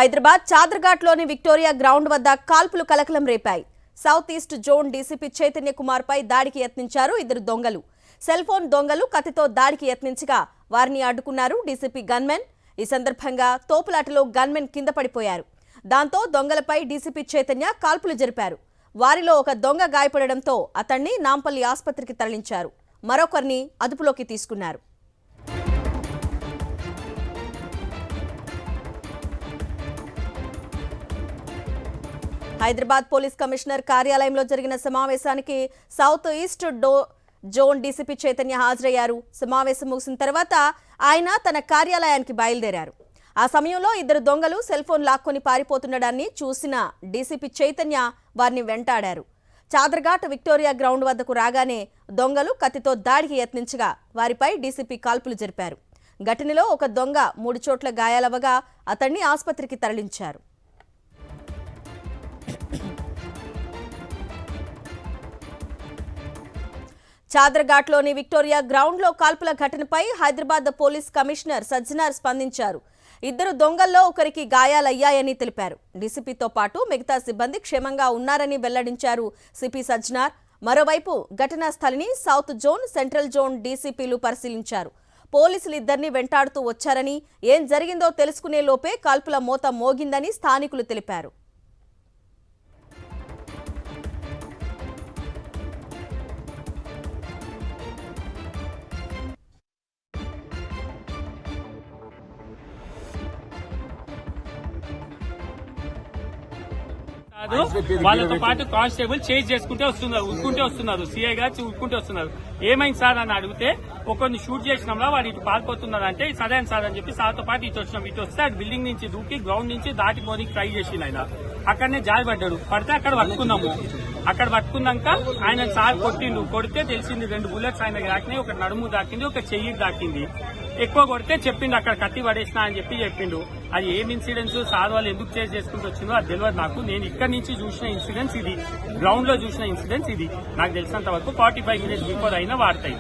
Hyderabad చాదర్ఘాట్లోని Victoria ground వద్ద కాల్పులు కలకలం రేపాయి. South east zone DCP Chaitanya Kumar పై దాడికి యత్నించారు ఇద్దరు దొంగలు. సెల్ ఫోన్ దొంగలు కత్తితో దాడికి యత్నించగా వారిని అడ్డుకున్నారు డీసీపీ గన్మెన్. ఈ సందర్భంగా తోపులాటలో గన్మెన్ కింద పడిపోయారు. దాంతో దొంగలపై డీసీపీ చైతన్య కాల్పులు జరిపారు. వారిలో ఒక దొంగ గాయపడడంతో అతన్ని నాంపల్లి ఆసుపత్రికి తరలించారు. మరొకరిని అదుపులోకి తీసుకున్నారు. హైదరాబాద్ పోలీస్ కమిషనర్ కార్యాలయంలో జరిగిన సమావేశానికి south east zone DCP Chaitanya హాజరయ్యారు. సమావేశం ముగిసిన తర్వాత ఆయన తన కార్యాలయానికి బయలుదేరారు. ఆ సమయంలో ఇద్దరు దొంగలు సెల్ ఫోన్ లాక్కొని పారిపోతుండడాన్ని చూసిన డీసీపీ చైతన్య వారిని వెంటాడారు. చాదర్ఘాట్ విక్టోరియా గ్రౌండ్ వద్దకు రాగానే దొంగలు కత్తితో దాడికి యత్నించగా వారిపై డీసీపీ కాల్పులు జరిపారు. ఘటనలో ఒక దొంగ 3 చోట్ల గాయాలవగా అతన్ని ఆసుపత్రికి తరలించారు. చాదర్ఘాట్లోని విక్టోరియా గ్రౌండ్లో కాల్పుల ఘటనపై హైదరాబాద్ పోలీస్ కమిషనర్ సజ్జనార్ స్పందించారు. ఇద్దరు దొంగల్లో ఒకరికి గాయాలయ్యాయని తెలిపారు. డీసీపీతో పాటు మిగతా సిబ్బంది క్షేమంగా ఉన్నారని వెల్లడించారు సిపి సజ్జనార్. మరోవైపు ఘటనా స్థలిని సౌత్ జోన్, సెంట్రల్ జోన్ డీసీపీలు పరిశీలించారు. పోలీసులు ఇద్దరిని వెంటాడుతూ వచ్చారని, ఏం జరిగిందో తెలుసుకునే లోపే కాల్పుల మోత మోగిందని స్థానికులు తెలిపారు. వాళ్ళతో పాటు కానిస్టేబుల్ చేంజ్ చేసుకుంటే వస్తున్నారు. సిఐ గారు ఉక్కుంటే వస్తున్నారు. ఏమైంది సార్ అని అడిగితే ఒకరిని షూట్ చేసినాంలా వాడు ఇటు పారిపోతున్నారు అంటే సరే సార్ అని చెప్పి సార్తో పాటు ఇటు వచ్చినాం. ఇటు వస్తే అటు బిల్డింగ్ నుంచి దూకి గ్రౌండ్ నుంచి దాటిపోనికి ట్రై చేసిండు. ఆయన అక్కడనే జారిపడ్డాడు. పడితే అక్కడ పట్టుకున్నాము. అక్కడ పట్టుకున్నాక ఆయన సార్ కొడితే తెలిసింది 2 బుల్లెట్స్ ఆయన దాకినాయి. ఒక నడుము దాకింది, ఒక చెయ్యి దాకింది. ఎక్కువ కొడితే చెప్పిండు అక్కడ కత్తి పడేసినా అని చెప్పిండు. అది ఏం ఇన్సిడెంట్స్ సార్ వాళ్ళు ఎందుకు చేంజ్ చేసుకుంటూ వచ్చిందో అది తెలియదు నాకు. నేను ఇక్కడి నుంచి చూసిన ఇన్సిడెంట్స్ ఇది, గ్రౌండ్ లో చూసిన ఇన్సిడెంట్స్ ఇది. నాకు తెలిసినంత వరకు 45 minutes బిఫోర్ అయినా వాడతాయి.